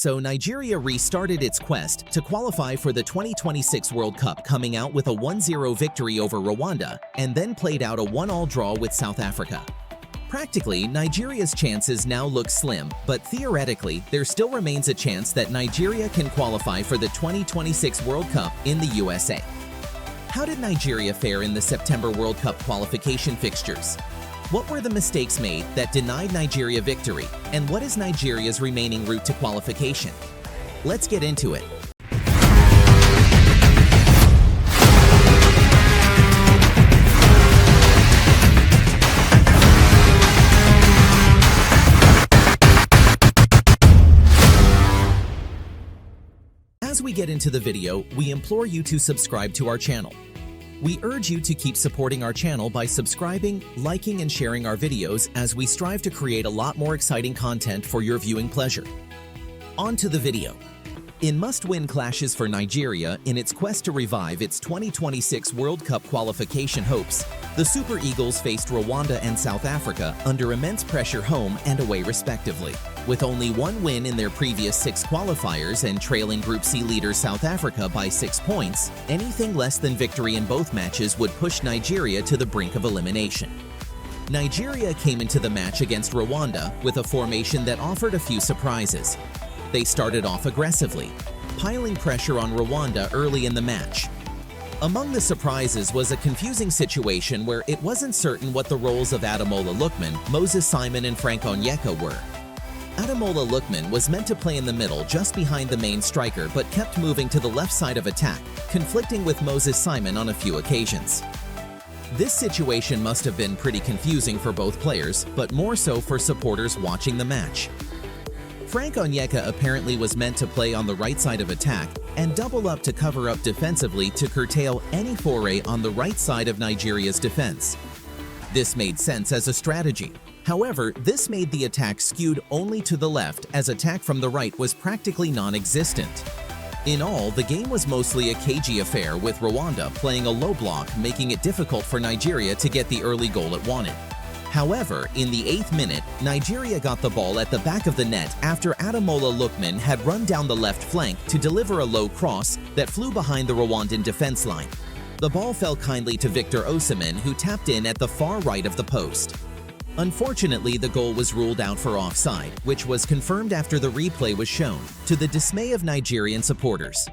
So Nigeria restarted its quest to qualify for the 2026 World Cup, coming out with a 1-0 victory over Rwanda and then played out a 1-1 draw with South Africa. Practically, Nigeria's chances now look slim, but theoretically, there still remains a chance that Nigeria can qualify for the 2026 World Cup in the USA. How did Nigeria fare in the September World Cup qualification fixtures? What were the mistakes made that denied Nigeria victory, and what is Nigeria's remaining route to qualification? Let's get into it. As we get into the video, we implore you to subscribe to our channel. We urge you to keep supporting our channel by subscribing, liking, and sharing our videos as we strive to create a lot more exciting content for your viewing pleasure. On to the video. In must-win clashes for Nigeria in its quest to revive its 2026 World Cup qualification hopes, the Suer Eagles faced Rwanda and South Africa under immense pressure home and away respectively. With only one win in their previous 6 qualifiers and trailing Group C leader South Africa by 6 points, anything less than victory in both matches would push Nigeria to the brink of elimination. Nigeria came into the match against Rwanda with a formation that offered a few surprises. They started off aggressively, piling pressure on Rwanda early in the match. Among the surprises was a confusing situation where it wasn't certain what the roles of Ademola Lookman, Osimhen, and Frank Onyedika were. Ademola Lookman was meant to play in the middle just behind the main striker but kept moving to the left side of attack, conflicting with Osimhen on a few occasions. This situation must have been pretty confusing for both players, but more so for supporters watching the match. Frank Onyedika apparently was meant to play on the right side of attack and double up to cover up defensively to curtail any foray on the right side of Nigeria's defense. This made sense as a strategy. However, this made the attack skewed only to the left as attack from the right was practically non-existent. In all, the game was mostly a cagey affair with Rwanda playing a low block, making it difficult for Nigeria to get the early goal it wanted. However, in the 8th minute, Nigeria got the ball at the back of the net after Ademola Lookman had run down the left flank to deliver a low cross that flew behind the Rwandan defense line. The ball fell kindly to Victor Osimhen, who tapped in at the far right of the post. Unfortunately, the goal was ruled out for offside, which was confirmed after the replay was shown, to the dismay of Nigerian supporters.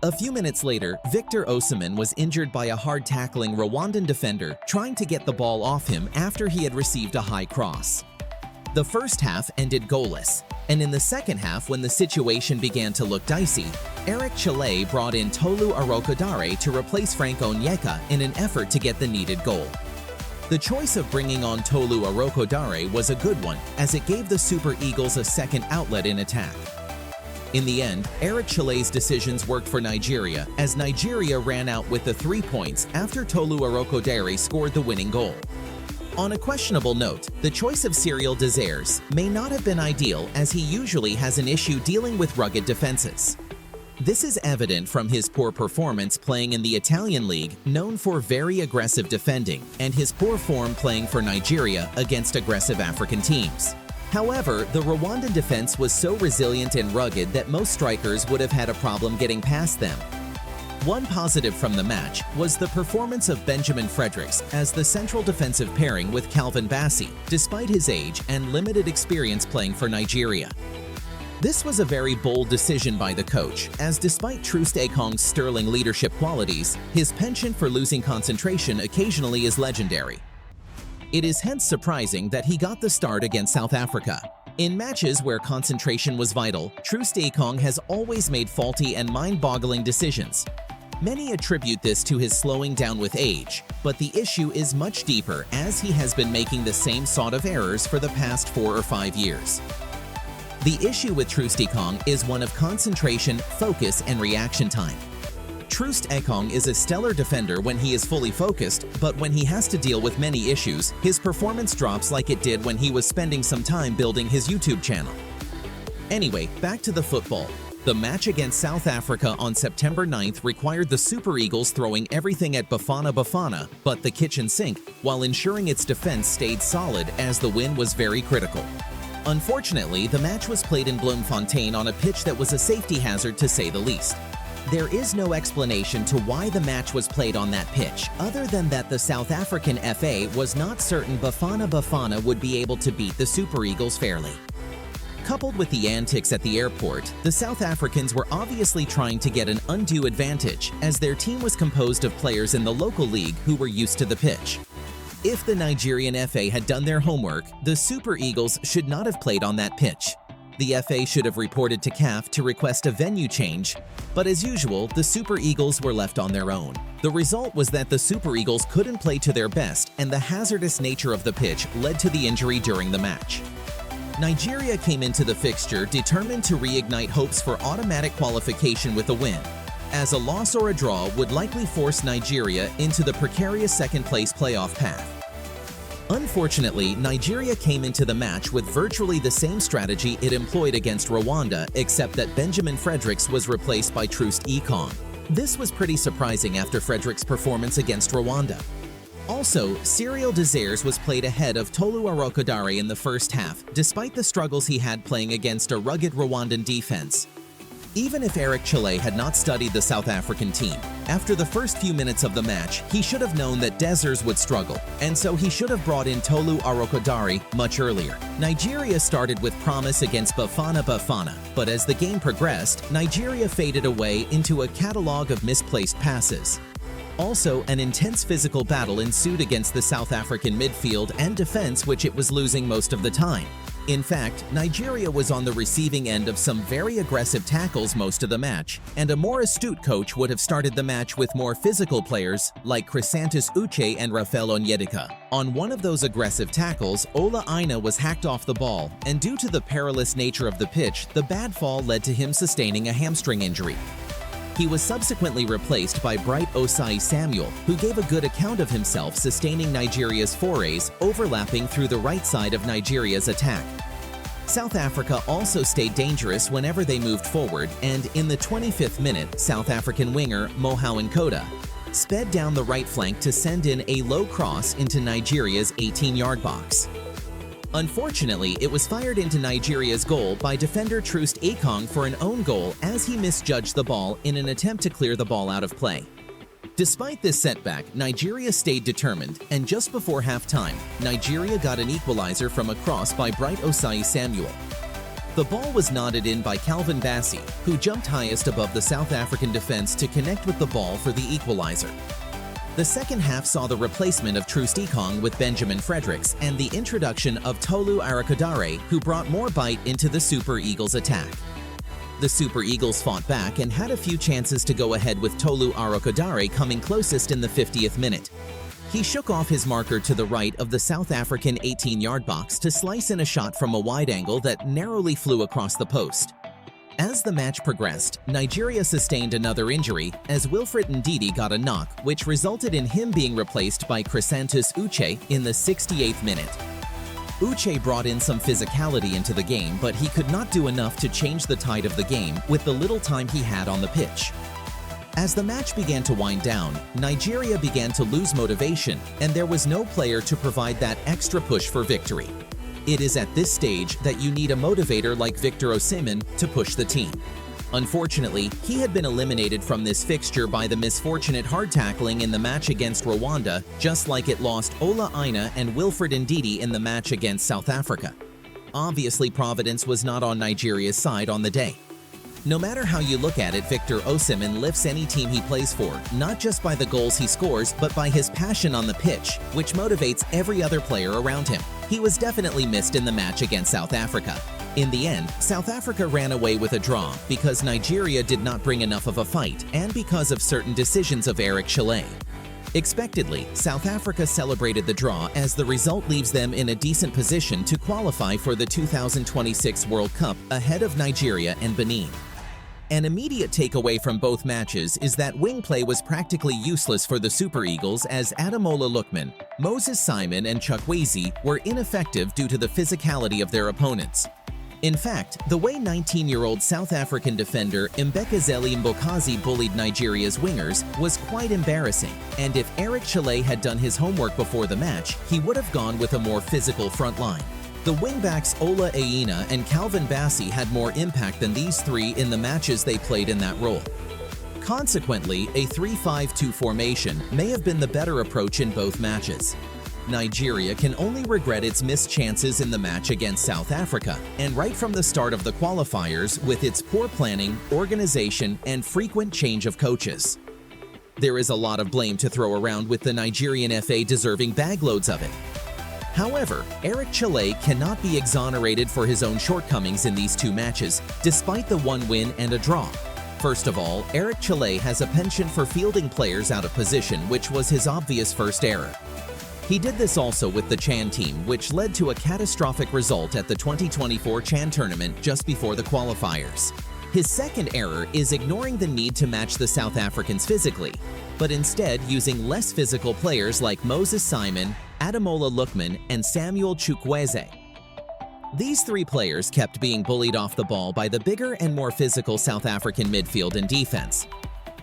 A few minutes later, Victor Osimhen was injured by a hard-tackling Rwandan defender trying to get the ball off him after he had received a high cross. The first half ended goalless, and in the second half, when the situation began to look dicey, Eric Chile brought in Tolu Arokodare to replace Frank Onyedika in an effort to get the needed goal. The choice of bringing on Tolu Arokodare was a good one, as it gave the Suer Eagles a second outlet in attack. In the end, Eric Chile's decisions worked for Nigeria, as Nigeria ran out with the 3 points after Tolu Arokodare scored the winning goal. On a questionable note, the choice of Cyril Desires may not have been ideal, as he usually has an issue dealing with rugged defenses. This is evident from his poor performance playing in the Italian league, known for very aggressive defending, and his poor form playing for Nigeria against aggressive African teams. However, the Rwandan defense was so resilient and rugged that most strikers would have had a problem getting past them. One positive from the match was the performance of Benjamin Fredericks as the central defensive pairing with Calvin Bassey, despite his age and limited experience playing for Nigeria. This was a very bold decision by the coach, as despite Troostekong's sterling leadership qualities, his penchant for losing concentration occasionally is legendary. It is hence surprising that he got the start against South Africa. In matches where concentration was vital, Troostekong has always made faulty and mind-boggling decisions. Many attribute this to his slowing down with age, but the issue is much deeper, as he has been making the same sort of errors for the past 4 or 5 years. The issue with Troostekong is one of concentration, focus, and reaction time. Troostekong is a stellar defender when he is fully focused, but when he has to deal with many issues, his performance drops like it did when he was spending some time building his YouTube channel. Anyway, back to the football. The match against South Africa on September 9th required the Suer Eagles throwing everything at Bafana but the kitchen sink, while ensuring its defense stayed solid as the win was very critical. Unfortunately, the match was played in Bloemfontein on a pitch that was a safety hazard to say the least. There is no explanation to why the match was played on that pitch, other than that the South African FA was not certain Bafana Bafana would be able to beat the Super Eagles fairly. Coupled with the antics at the airport, the South Africans were obviously trying to get an undue advantage, as their team was composed of players in the local league who were used to the pitch. If the Nigerian FA had done their homework, the Super Eagles should not have played on that pitch. The FA should have reported to CAF to request a venue change, but as usual, the Super Eagles were left on their own. The result was that the Super Eagles couldn't play to their best, and the hazardous nature of the pitch led to the injury during the match. Nigeria came into the fixture determined to reignite hopes for automatic qualification with a win, as a loss or a draw would likely force Nigeria into the precarious second-place playoff path. Unfortunately, Nigeria came into the match with virtually the same strategy it employed against Rwanda, except that Benjamin Fredericks was replaced by Troost Ekong. This was pretty surprising after Fredericks' performance against Rwanda. Also, Cyril Desires was played ahead of Tolu Arokodare in the first half, despite the struggles he had playing against a rugged Rwandan defense. Even if Eric Chile had not studied the South African team, after the first few minutes of the match, he should have known that Desires would struggle, and so he should have brought in Tolu Arokodare much earlier. Nigeria started with promise against Bafana Bafana, but as the game progressed, Nigeria faded away into a catalogue of misplaced passes. Also, an intense physical battle ensued against the South African midfield and defense, which it was losing most of the time. In fact, Nigeria was on the receiving end of some very aggressive tackles most of the match, and a more astute coach would have started the match with more physical players like Chrisantus Uche and Raphael Onyedika. On one of those aggressive tackles, Aina was hacked off the ball, and due to the perilous nature of the pitch, the bad fall led to him sustaining a hamstring injury. He was subsequently replaced by Bright Osai Samuel, who gave a good account of himself, sustaining Nigeria's forays, overlapping through the right side of Nigeria's attack. South Africa also stayed dangerous whenever they moved forward, and in the 25th minute, South African winger Mohamed Koda sped down the right flank to send in a low cross into Nigeria's 18-yard box. Unfortunately, it was fired into Nigeria's goal by defender Troost Ekong for an own goal as he misjudged the ball in an attempt to clear the ball out of play. Despite this setback, Nigeria stayed determined, and just before halftime, Nigeria got an equalizer from a cross by Bright Osai Samuel. The ball was nodded in by Calvin Bassey, who jumped highest above the South African defense to connect with the ball for the equalizer. The second half saw the replacement of Troost Ekong with Benjamin Fredericks and the introduction of Tolu Arokodare, who brought more bite into the Super Eagles attack. The Super Eagles fought back and had a few chances to go ahead, with Tolu Arokodare coming closest in the 50th minute. He shook off his marker to the right of the South African 18-yard box to slice in a shot from a wide angle that narrowly flew across the post. As the match progressed, Nigeria sustained another injury as Wilfred Ndidi got a knock, which resulted in him being replaced by Chrisantus Uche in the 68th minute. Uche brought in some physicality into the game, but he could not do enough to change the tide of the game with the little time he had on the pitch. As the match began to wind down, Nigeria began to lose motivation, and there was no player to provide that extra push for victory. It is at this stage that you need a motivator like Victor Osimhen to push the team. Unfortunately, he had been eliminated from this fixture by the misfortunate hard tackling in the match against Rwanda, just like it lost Aina and Wilfred Ndidi in the match against South Africa. Obviously, Providence was not on Nigeria's side on the day. No matter how you look at it, Victor Osimhen lifts any team he plays for, not just by the goals he scores, but by his passion on the pitch, which motivates every other player around him. He was definitely missed in the match against South Africa. In the end, South Africa ran away with a draw because Nigeria did not bring enough of a fight and because of certain decisions of Eric Chile. Expectedly, South Africa celebrated the draw as the result leaves them in a decent position to qualify for the 2026 World Cup ahead of Nigeria and Benin. An immediate takeaway from both matches is that wing play was practically useless for the Super Eagles, as Ademola Lookman, Moses Simon and Chukwueze were ineffective due to the physicality of their opponents. In fact, the way 19-year-old South African defender Mbekezeli Mbokazi bullied Nigeria's wingers was quite embarrassing, and if Eric Chile had done his homework before the match, he would have gone with a more physical front line. The wingbacks Ola Aina and Calvin Bassey had more impact than these three in the matches they played in that role. Consequently, a 3-5-2 formation may have been the better approach in both matches. Nigeria can only regret its missed chances in the match against South Africa, and right from the start of the qualifiers with its poor planning, organization, and frequent change of coaches. There is a lot of blame to throw around with the Nigerian FA deserving bagloads of it. However, Eric Chelle cannot be exonerated for his own shortcomings in these two matches, despite the one win and a draw. First of all, Eric Chelle has a penchant for fielding players out of position, which was his obvious first error. He did this also with the Chan team, which led to a catastrophic result at the 2024 Chan tournament just before the qualifiers. His second error is ignoring the need to match the South Africans physically, but instead using less physical players like Moses Simon, Ademola Lookman, and Samuel Chukwueze. These three players kept being bullied off the ball by the bigger and more physical South African midfield and defense.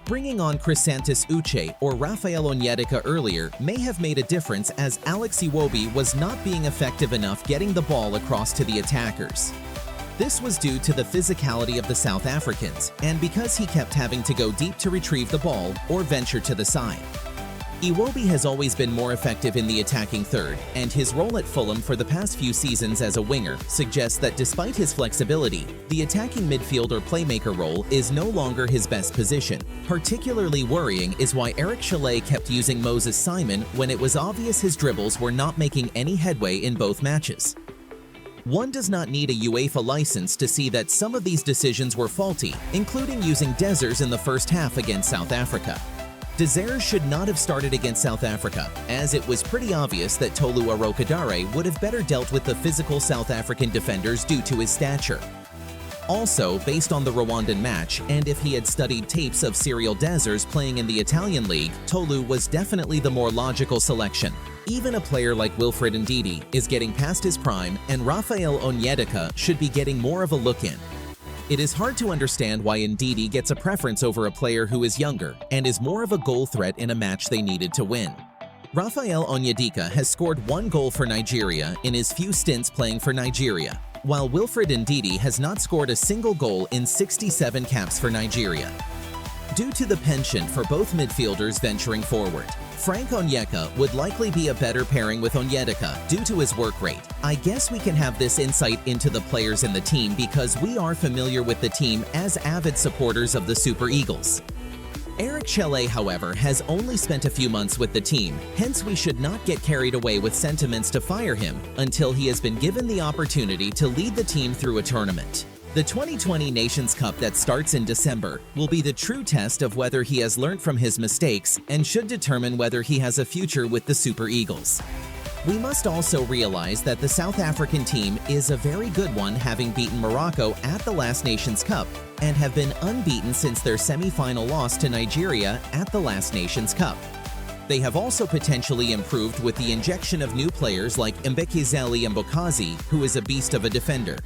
Bringing on Chrisantus Uche or Raphael Onyedika earlier may have made a difference, as Alex Iwobi was not being effective enough getting the ball across to the attackers. This was due to the physicality of the South Africans, and because he kept having to go deep to retrieve the ball or venture to the side. Iwobi has always been more effective in the attacking third, and his role at Fulham for the past few seasons as a winger suggests that despite his flexibility, the attacking midfield or playmaker role is no longer his best position. Particularly worrying is why Eric Chelle kept using Moses Simon when it was obvious his dribbles were not making any headway in both matches. One does not need a UEFA license to see that some of these decisions were faulty, including using Dessers in the first half against South Africa. Dessers should not have started against South Africa, as it was pretty obvious that Tolu Arokadare would have better dealt with the physical South African defenders due to his stature. Also, based on the Rwandan match, and if he had studied tapes of Cyril Dessers playing in the Italian league, Tolu was definitely the more logical selection. Even a player like Wilfred Ndidi is getting past his prime, and Raphael Onyedika should be getting more of a look in. It is hard to understand why Ndidi gets a preference over a player who is younger and is more of a goal threat in a match they needed to win. Raphael Onyedika has scored 1 goal for Nigeria in his few stints playing for Nigeria, while Wilfred Ndidi has not scored a single goal in 67 caps for Nigeria. Due to the penchant for both midfielders venturing forward, Frank Onyeka would likely be a better pairing with Onyedika due to his work rate. I guess we can have this insight into the players in the team because we are familiar with the team as avid supporters of the Suer Eagles. Eric Chelle, however, has only spent a few months with the team, hence we should not get carried away with sentiments to fire him until he has been given the opportunity to lead the team through a tournament. The 2020 Nations Cup that starts in December will be the true test of whether he has learned from his mistakes and should determine whether he has a future with the Suer Eagles. We must also realize that the South African team is a very good one, having beaten Morocco at the last Nations Cup and have been unbeaten since their semi-final loss to Nigeria at the last Nations Cup. They have also potentially improved with the injection of new players like Mbekezeli Mbokazi, who is a beast of a defender.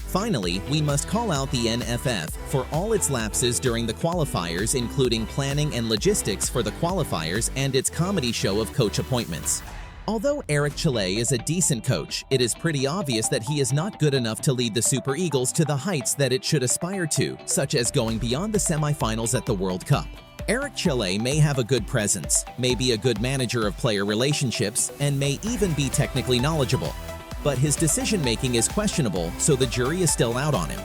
Finally, we must call out the NFF for all its lapses during the qualifiers, including planning and logistics for the qualifiers and its comedy show of coach appointments. Although Eric Chelle is a decent coach, it is pretty obvious that he is not good enough to lead the Suer Eagles to the heights that it should aspire to, such as going beyond the semifinals at the World Cup. Eric Chelle may have a good presence, may be a good manager of player relationships, and may even be technically knowledgeable. But his decision-making is questionable, so the jury is still out on him.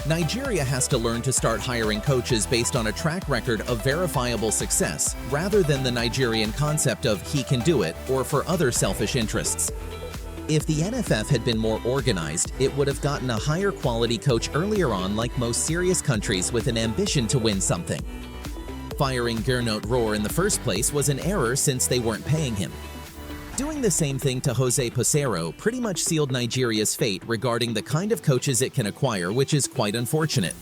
Nigeria has to learn to start hiring coaches based on a track record of verifiable success, rather than the Nigerian concept of "he can do it" or for other selfish interests. If the NFF had been more organized, it would have gotten a higher quality coach earlier on, like most serious countries with an ambition to win something. Firing Gernot Rohr in the first place was an error since they weren't paying him. Doing the same thing to Jose Peseiro pretty much sealed Nigeria's fate regarding the kind of coaches it can acquire, which is quite unfortunate.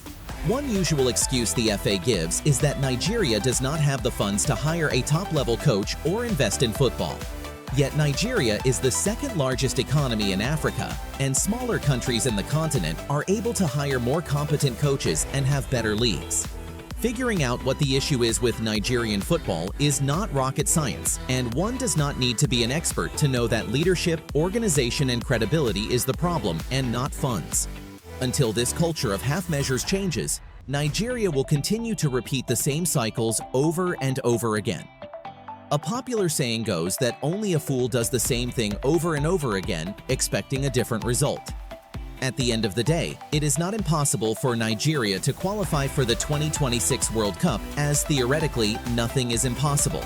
One usual excuse the FA gives is that Nigeria does not have the funds to hire a top-level coach or invest in football. Yet Nigeria is the second largest economy in Africa, and smaller countries in the continent are able to hire more competent coaches and have better leagues. Figuring out what the issue is with Nigerian football is not rocket science, and one does not need to be an expert to know that leadership, organization, and credibility is the problem and not funds. Until this culture of half measures changes, Nigeria will continue to repeat the same cycles over and over again. A popular saying goes that only a fool does the same thing over and over again, expecting a different result. At the end of the day, it is not impossible for Nigeria to qualify for the 2026 World Cup, as theoretically, nothing is impossible.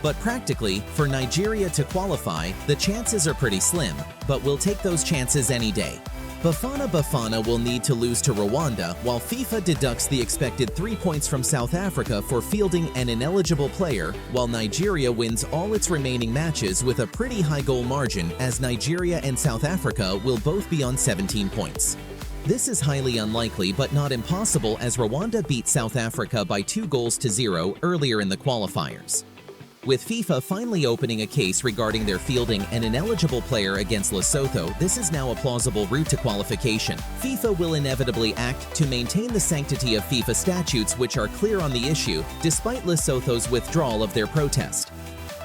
But practically, for Nigeria to qualify, the chances are pretty slim, but we'll take those chances any day. Bafana will need to lose to Rwanda, while FIFA deducts the expected 3 points from South Africa for fielding an ineligible player, while Nigeria wins all its remaining matches with a pretty high goal margin, as Nigeria and South Africa will both be on 17 points. This is highly unlikely but not impossible, as Rwanda beat South Africa by 2-0 earlier in the qualifiers. With FIFA finally opening a case regarding their fielding an ineligible player against Lesotho, this is now a plausible route to qualification. FIFA will inevitably act to maintain the sanctity of FIFA statutes, which are clear on the issue, despite Lesotho's withdrawal of their protest.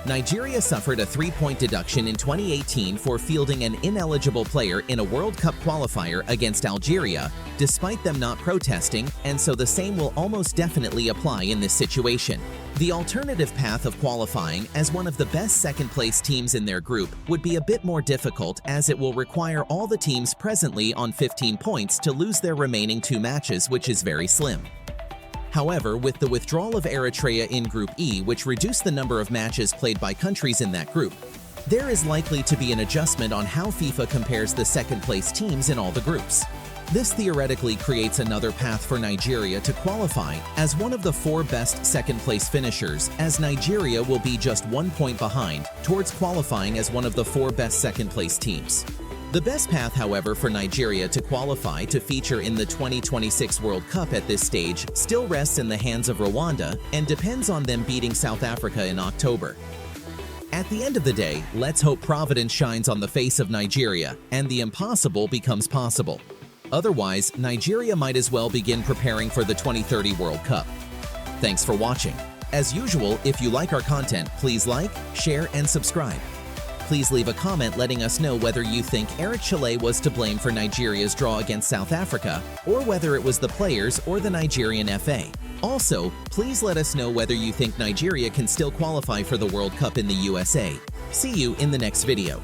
Nigeria suffered a 3-point deduction in 2018 for fielding an ineligible player in a World Cup qualifier against Algeria, despite them not protesting, and so the same will almost definitely apply in this situation. The alternative path of qualifying as one of the best second-place teams in their group would be a bit more difficult, as it will require all the teams presently on 15 points to lose their remaining 2 matches, which is very slim. However, with the withdrawal of Eritrea in Group E, which reduced the number of matches played by countries in that group, there is likely to be an adjustment on how FIFA compares the second-place teams in all the groups. This theoretically creates another path for Nigeria to qualify as one of the 4 best second-place finishers, as Nigeria will be just 1 point behind towards qualifying as one of the 4 best second-place teams. The best path, however, for Nigeria to qualify to feature in the 2026 World Cup at this stage still rests in the hands of Rwanda and depends on them beating South Africa in October. At the end of the day, let's hope Providence shines on the face of Nigeria and the impossible becomes possible. Otherwise, Nigeria might as well begin preparing for the 2030 World Cup. Thanks for watching. As usual, if you like our content, please like, share, and subscribe. Please leave a comment letting us know whether you think Eric Chile was to blame for Nigeria's draw against South Africa, or whether it was the players or the Nigerian FA. Also, please let us know whether you think Nigeria can still qualify for the World Cup in the USA. See you in the next video.